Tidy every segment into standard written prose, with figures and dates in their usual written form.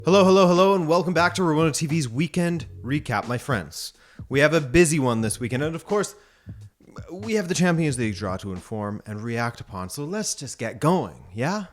Hello, hello, hello, and welcome back to Rabona TV's Weekend Recap, my friends. We have a busy one this weekend, and of course, we have the Champions League draw to inform and react upon, so let's just get going, yeah?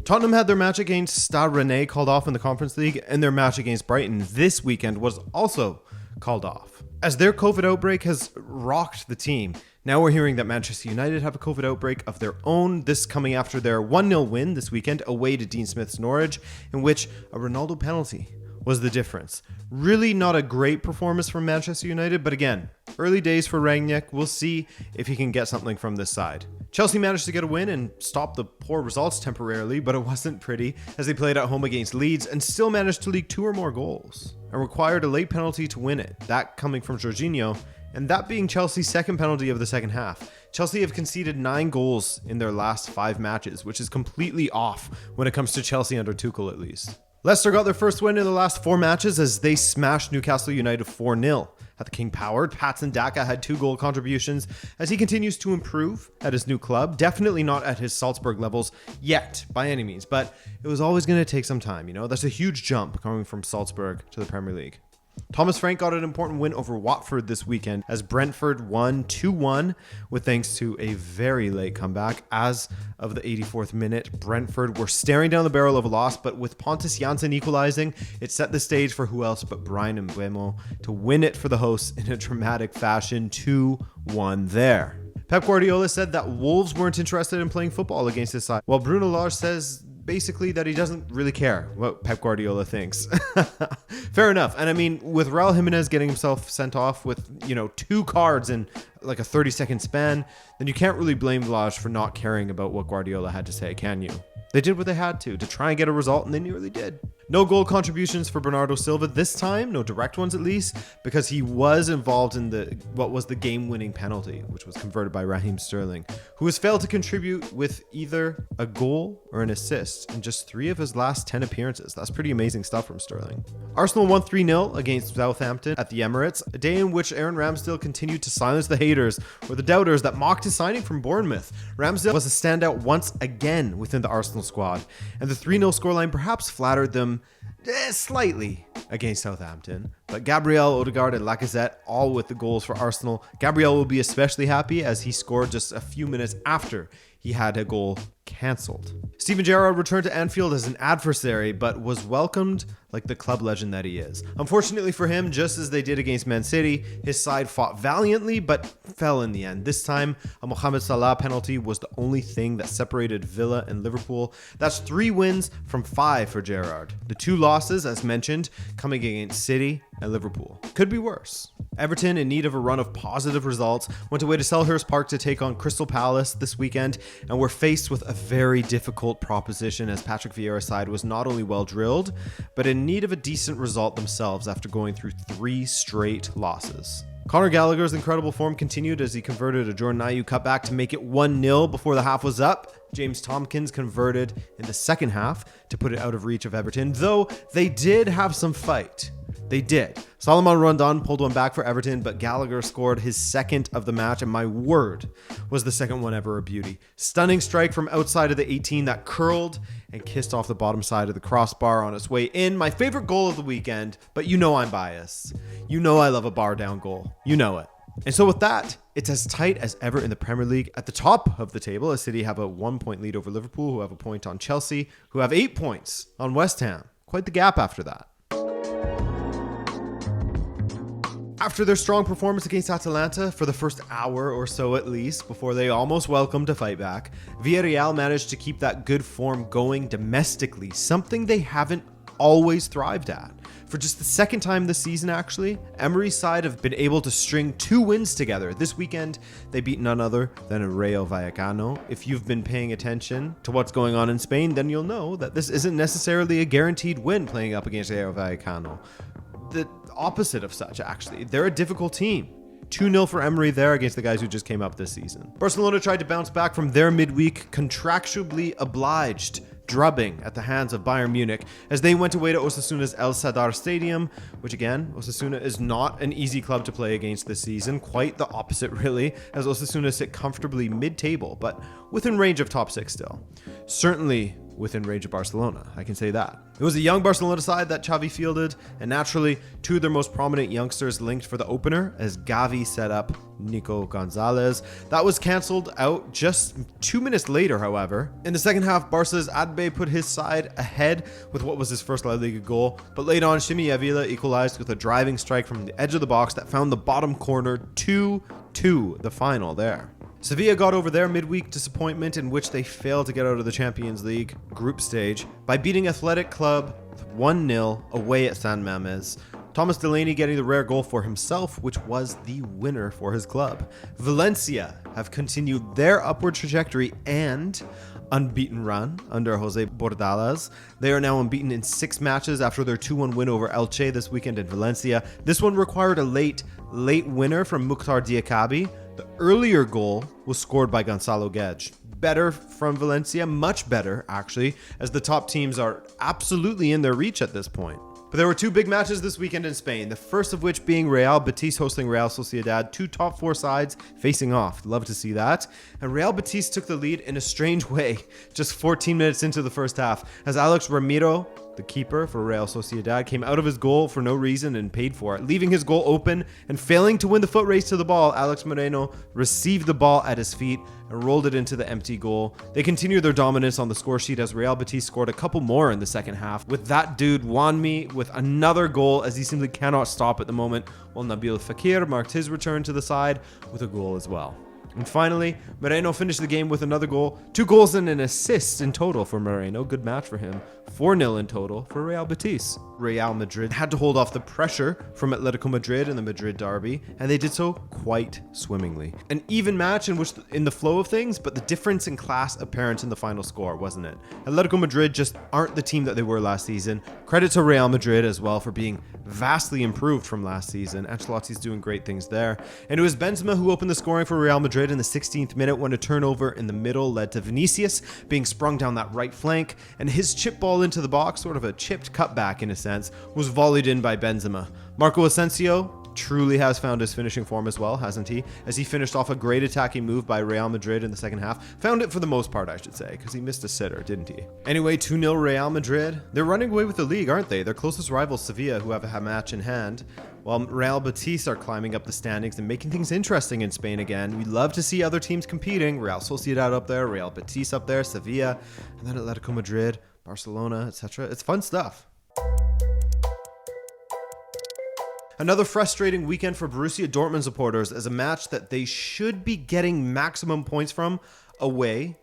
Tottenham had their match against Stade Rennais called off in the Conference League, and their match against Brighton this weekend was also called off. As their COVID outbreak has rocked the team, now we're hearing that Manchester United have a COVID outbreak of their own, this coming after their 1-0 win this weekend away to Dean Smith's Norwich, in which a Ronaldo penalty was the difference. Really not a great performance from Manchester United, but again, early days for Rangnick. We'll see if he can get something from this side. Chelsea managed to get a win and stop the poor results temporarily, but it wasn't pretty as they played at home against Leeds and still managed to leak 2 or more goals and required a late penalty to win it, that coming from Jorginho, and that being Chelsea's second penalty of the second half. Chelsea have conceded 9 goals in their last 5 matches, which is completely off when it comes to Chelsea under Tuchel at least. Leicester got their first win in the last 4 matches as they smashed Newcastle United 4-0. At the King Power, Patson Daka had 2 goal contributions as he continues to improve at his new club. Definitely not at his Salzburg levels yet, by any means, but it was always going to take some time, you know? That's a huge jump coming from Salzburg to the Premier League. Thomas Frank got an important win over Watford this weekend as Brentford won 2-1 with thanks to a very late comeback. As of the 84th minute, Brentford were staring down the barrel of a loss, but with Pontus Jansson equalizing, it set the stage for who else but Bryan Mbeumo to win it for the hosts in a dramatic fashion, 2-1 there. Pep Guardiola said that Wolves weren't interested in playing football against his side, while Bruno Lage says basically that he doesn't really care what Pep Guardiola thinks. Fair enough. And I mean, with Raul Jimenez getting himself sent off with, 2 cards in like a 30-second span, then you can't really blame Lage for not caring about what Guardiola had to say, can you? They did what they had to try and get a result, and they nearly did. No goal contributions for Bernardo Silva this time, no direct ones at least, because he was involved in what was the game-winning penalty, which was converted by Raheem Sterling, who has failed to contribute with either a goal or an assist in just 3 of his last 10 appearances. That's pretty amazing stuff from Sterling. Arsenal won 3-0 against Southampton at the Emirates, a day in which Aaron Ramsdale continued to silence the haters or the doubters that mocked his signing from Bournemouth. Ramsdale was a standout once again within the Arsenal squad, and the 3-0 scoreline perhaps flattered them slightly against Southampton, but Gabriel, Odegaard, and Lacazette all with the goals for Arsenal. Gabriel will be especially happy as he scored just a few minutes after he had a goal cancelled. Steven Gerrard returned to Anfield as an adversary, but was welcomed like the club legend that he is. Unfortunately for him, just as they did against Man City, his side fought valiantly but fell in the end. This time, a Mohamed Salah penalty was the only thing that separated Villa and Liverpool. That's 3 wins from 5 for Gerrard. The 2 losses, as mentioned, coming against City and Liverpool. Could be worse. Everton, in need of a run of positive results, went away to Selhurst Park to take on Crystal Palace this weekend and were faced with a very difficult proposition as Patrick Vieira's side was not only well drilled, but in need of a decent result themselves after going through 3 straight losses. Conor Gallagher's incredible form continued as he converted a Jordan Ayew cutback to make it 1-0 before the half was up. James Tompkins converted in the second half to put it out of reach of Everton, though they did have some fight. They did. Solomon Rondon pulled one back for Everton, but Gallagher scored his second of the match, and my word, was the second one ever a beauty. Stunning strike from outside of the 18 that curled and kissed off the bottom side of the crossbar on its way in. My favorite goal of the weekend, but you know I'm biased. You know I love a bar down goal. You know it. And so with that, it's as tight as ever in the Premier League. At the top of the table, as City have a 1-point lead over Liverpool, who have a point on Chelsea, who have 8 points on West Ham. Quite the gap after that. After their strong performance against Atalanta for the first hour or so at least, before they almost welcomed a fight back, Villarreal managed to keep that good form going domestically, something they haven't always thrived at. For just the second time this season, actually, Emery's side have been able to string 2 wins together. This weekend, they beat none other than Rayo Vallecano. If you've been paying attention to what's going on in Spain, then you'll know that this isn't necessarily a guaranteed win playing up against Rayo Vallecano. The opposite of such, actually. They're a difficult team. 2-0 for Emery there against the guys who just came up this season. Barcelona tried to bounce back from their midweek contractually obliged drubbing at the hands of Bayern Munich as they went away to Osasuna's El Sadar Stadium, which again, Osasuna is not an easy club to play against this season. Quite the opposite, really, as Osasuna sit comfortably mid-table, but within range of top 6 still. Certainly within range of Barcelona. I can say that. It was a young Barcelona side that Xavi fielded, and naturally, two of their most prominent youngsters linked for the opener as Gavi set up Nico Gonzalez. That was cancelled out just 2 minutes later, however. In the second half, Barca's Adbe put his side ahead with what was his first La Liga goal, but late on, Ximi Avila equalized with a driving strike from the edge of the box that found the bottom corner, 2-2, the final there. Sevilla got over their midweek disappointment in which they failed to get out of the Champions League group stage by beating Athletic Club 1-0 away at San Mamés. Thomas Delaney getting the rare goal for himself, which was the winner for his club. Valencia have continued their upward trajectory and unbeaten run under Jose Bordalas. They are now unbeaten in 6 matches after their 2-1 win over Elche this weekend in Valencia. This one required a late winner from Mukhtar Diakabi. The earlier goal was scored by Gonzalo Guedes. Better from Valencia, much better actually, as the top teams are absolutely in their reach at this point. But there were 2 big matches this weekend in Spain, the first of which being Real Betis hosting Real Sociedad, 2 top 4 sides facing off. Love to see that. And Real Betis took the lead in a strange way, just 14 minutes into the first half, as Alex Ramiro, the keeper for Real Sociedad, came out of his goal for no reason and paid for it, leaving his goal open and failing to win the foot race to the ball. Alex Moreno received the ball at his feet and rolled it into the empty goal. They continued their dominance on the score sheet as Real Betis scored a couple more in the second half, with that dude Juanmi with another goal as he simply cannot stop at the moment, while Nabil Fekir marked his return to the side with a goal as well. And finally, Moreno finished the game with another goal, 2 goals and an assist in total for Moreno. Good match for him. 4-0 in total for Real Betis. Real Madrid had to hold off the pressure from Atletico Madrid in the Madrid Derby, and they did so quite swimmingly. An even match in the flow of things, but the difference in class apparent in the final score, wasn't it? Atletico Madrid just aren't the team that they were last season. Credit to Real Madrid as well for being vastly improved from last season. Ancelotti's doing great things there. And it was Benzema who opened the scoring for Real Madrid in the 16th minute when a turnover in the middle led to Vinicius being sprung down that right flank, and his chip ball into the box, sort of a chipped cutback in a sense, was volleyed in by Benzema. Marco Asensio truly has found his finishing form as well, hasn't he? As he finished off a great attacking move by Real Madrid in the second half. Found it for the most part, I should say, because he missed a sitter, didn't he? Anyway, 2-0 Real Madrid. They're running away with the league, aren't they? Their closest rivals, Sevilla, who have a match in hand, while Real Betis are climbing up the standings and making things interesting in Spain again. We love to see other teams competing. Real Sociedad up there, Real Betis up there, Sevilla, and then Atletico Madrid, Barcelona, etc. It's fun stuff. Another frustrating weekend for Borussia Dortmund supporters as a match that they should be getting maximum points from away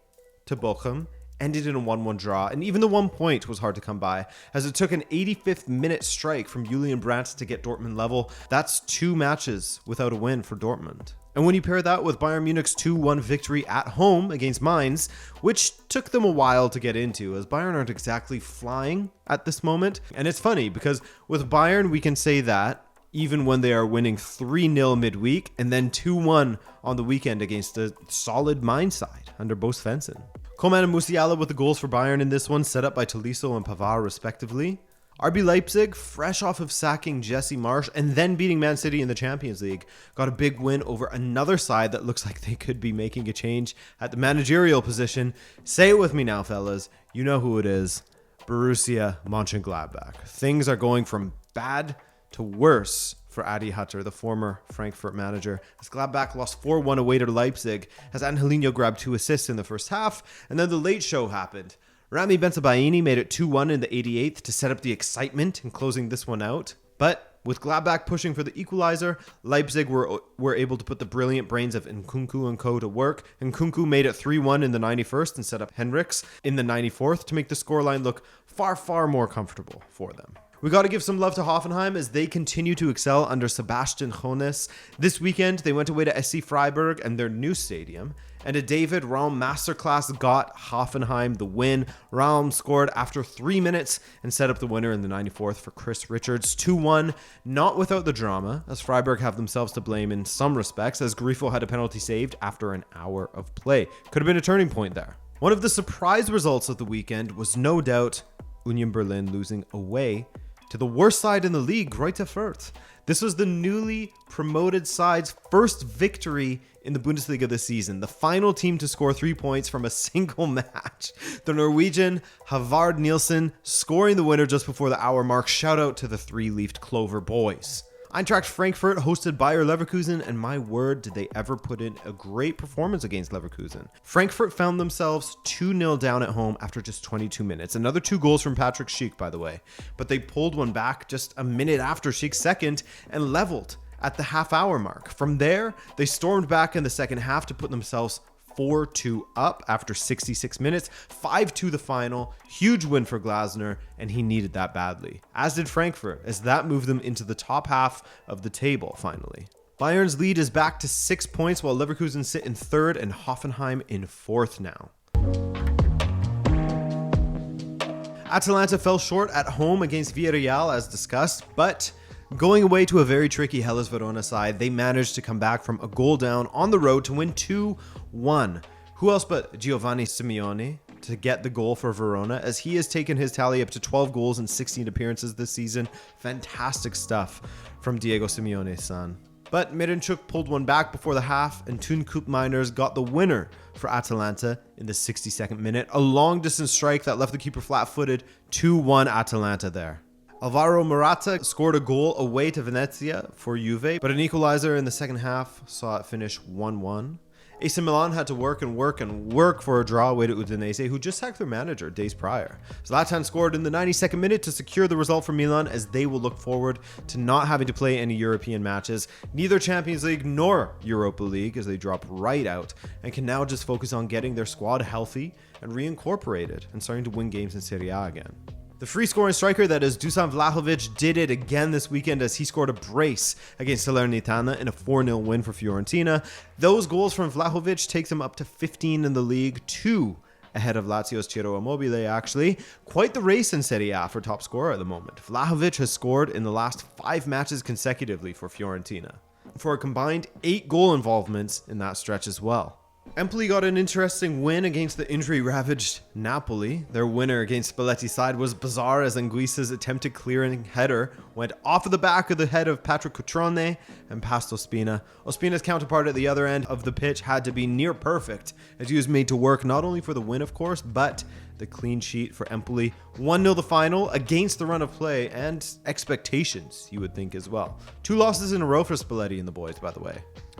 to Bochum ended in a 1-1 draw, and even the 1 point was hard to come by, as it took an 85th minute strike from Julian Brandt to get Dortmund level. That's 2 matches without a win for Dortmund. And when you pair that with Bayern Munich's 2-1 victory at home against Mainz, which took them a while to get into, as Bayern aren't exactly flying at this moment. And it's funny, because with Bayern we can say that even when they are winning 3-0 midweek and then 2-1 on the weekend against a solid Mainz side under Bo Svensson. Coman and Musiala with the goals for Bayern in this one, set up by Tolisso and Pavard respectively. RB Leipzig, fresh off of sacking Jesse Marsch and then beating Man City in the Champions League, got a big win over another side that looks like they could be making a change at the managerial position. Say it with me now, fellas. You know who it is. Borussia Mönchengladbach. Things are going from bad to worse for Adi Hutter, the former Frankfurt manager, as Gladbach lost 4-1 away to Leipzig, as Angelino grabbed 2 assists in the first half, and then the late show happened. Rami Bensebaini made it 2-1 in the 88th to set up the excitement in closing this one out. But with Gladbach pushing for the equalizer, Leipzig were able to put the brilliant brains of Nkunku and co to work. Nkunku made it 3-1 in the 91st and set up Henrichs in the 94th to make the scoreline look far, far more comfortable for them. We got to give some love to Hoffenheim as they continue to excel under Sebastian Hoeneß. This weekend, they went away to SC Freiburg and their new stadium, and a David Raum masterclass got Hoffenheim the win. Raum scored after 3 minutes and set up the winner in the 94th for Chris Richards. 2-1, not without the drama, as Freiburg have themselves to blame in some respects, as Grifo had a penalty saved after an hour of play. Could have been a turning point there. One of the surprise results of the weekend was no doubt Union Berlin losing away to to the worst side in the league, Greuther Fürth. This was the newly promoted side's first victory in the Bundesliga this season, the final team to score 3 points from a single match. The Norwegian Havard Nielsen scoring the winner just before the hour mark. Shout out to the three-leafed Clover boys. Eintracht Frankfurt hosted Bayer Leverkusen, and my word, did they ever put in a great performance against Leverkusen. Frankfurt found themselves 2-0 down at home after just 22 minutes. Another 2 goals from Patrick Schick, by the way. But they pulled one back just a minute after Schick's second and leveled at the half-hour mark. From there, they stormed back in the second half to put themselves 4-2 up after 66 minutes, 5-2 the final. Huge win for Glasner, and he needed that badly. As did Frankfurt, as that moved them into the top half of the table finally. Bayern's lead is back to 6 points, while Leverkusen sit in third and Hoffenheim in fourth now. Atalanta fell short at home against Villarreal as discussed, but going away to a very tricky Hellas Verona side, they managed to come back from a goal down on the road to win 2-1. Who else but Giovanni Simeone to get the goal for Verona, as he has taken his tally up to 12 goals in 16 appearances this season. Fantastic stuff from Diego Simeone's son. But Miranchuk pulled one back before the half, and Thun Koopmeiners got the winner for Atalanta in the 62nd minute. A long distance strike that left the keeper flat-footed. 2-1 Atalanta there. Alvaro Morata scored a goal away to Venezia for Juve, but an equalizer in the second half saw it finish 1-1. AC Milan had to work for a draw away to Udinese, who just sacked their manager days prior. Zlatan scored in the 92nd minute to secure the result for Milan, as they will look forward to not having to play any European matches, neither Champions League nor Europa League, as they drop right out and can now just focus on getting their squad healthy and reincorporated and starting to win games in Serie A again. The free scoring striker that is Dusan Vlahovic did it again this weekend, as he scored a brace against Salernitana in a 4-0 win for Fiorentina. Those goals from Vlahovic take them up to 15 in the league, 2 ahead of Lazio's Ciro Immobile actually. Quite the race in Serie A for top scorer at the moment. Vlahovic has scored in the last 5 matches consecutively for Fiorentina, for a combined 8 goal involvements in that stretch as well. Empoli got an interesting win against the injury-ravaged Napoli. Their winner against Spalletti's side was bizarre, as Anguissa's attempted clearing header went off of the back of the head of Patrick Cutrone and past Ospina. Ospina's counterpart at the other end of the pitch had to be near perfect, as he was made to work not only for the win, of course, but the clean sheet for Empoli. 1-0 the final, against the run of play and expectations, you would think as well. 2 losses in a row for Spalletti and the boys, by the way.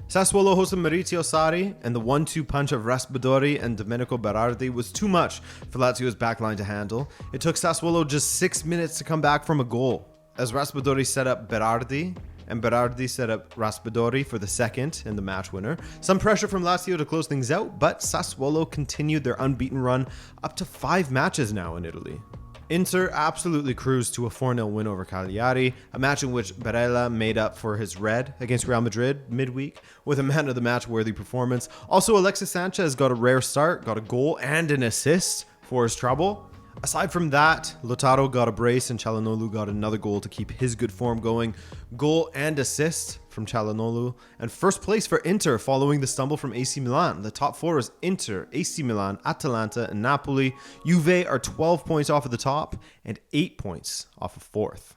Sassuolo hosted Maurizio Sarri, and the 1-2 punch of Raspadori and Domenico Berardi was too much for Lazio's backline to handle. It took Sassuolo just 6 minutes to come back from a goal, as Raspadori set up Berardi, and Berardi set up Raspadori for the second and the match winner. Some pressure from Lazio to close things out, but Sassuolo continued their unbeaten run up to 5 matches now in Italy. Inter absolutely cruised to a 4-0 win over Cagliari, a match in which Barella made up for his red against Real Madrid midweek with a man of the match worthy performance. Also, Alexis Sanchez got a rare start, got a goal and an assist for his trouble. Aside from that, Lautaro got a brace and Çalhanoğlu got another goal to keep his good form going. Goal and assist from Çalhanoğlu, and first place for Inter following the stumble from AC Milan. The top 4 is Inter, AC Milan, Atalanta, and Napoli. Juve are 12 points off of the top and 8 points off of 4th.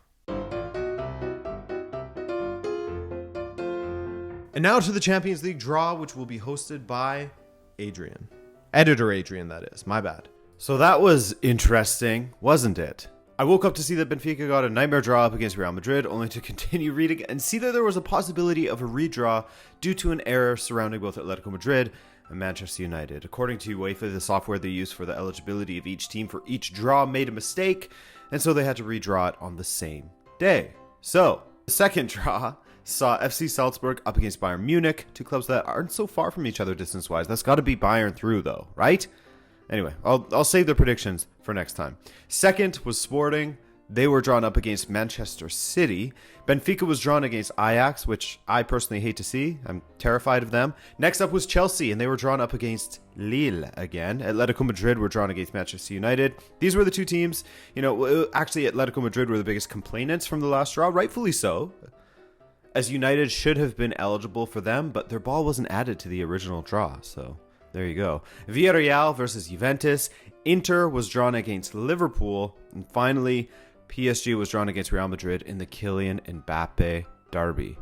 And now to the Champions League draw, which will be hosted by Adrian. Editor Adrian, that is. My bad. So that was interesting, wasn't it? I woke up to see that Benfica got a nightmare draw up against Real Madrid, only to continue reading and see that there was a possibility of a redraw due to an error surrounding both Atletico Madrid and Manchester United. According to UEFA, the software they use for the eligibility of each team for each draw made a mistake, and so they had to redraw it on the same day. So, the second draw saw FC Salzburg up against Bayern Munich, 2 clubs that aren't so far from each other distance-wise. That's got to be Bayern through, though, right? Anyway, I'll save the predictions for next time. Second was Sporting. They were drawn up against Manchester City. Benfica was drawn against Ajax, which I personally hate to see. I'm terrified of them. Next up was Chelsea, and they were drawn up against Lille again. Atletico Madrid were drawn against Manchester United. These were the 2 teams, actually Atletico Madrid were the biggest complainants from the last draw, rightfully so, as United should have been eligible for them, but their ball wasn't added to the original draw, so there you go. Villarreal versus Juventus. Inter was drawn against Liverpool. And finally, PSG was drawn against Real Madrid in the Kylian Mbappe Derby.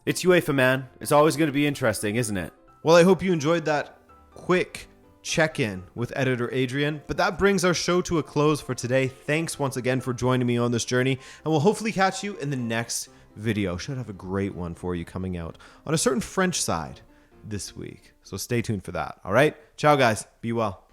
It's UEFA, man. It's always going to be interesting, isn't it? Well, I hope you enjoyed that quick check-in with editor Adrian. But that brings our show to a close for today. Thanks once again for joining me on this journey. And we'll hopefully catch you in the next video. Should have a great one for you coming out on a certain French side this week. So stay tuned for that. All right. Ciao, guys. Be well.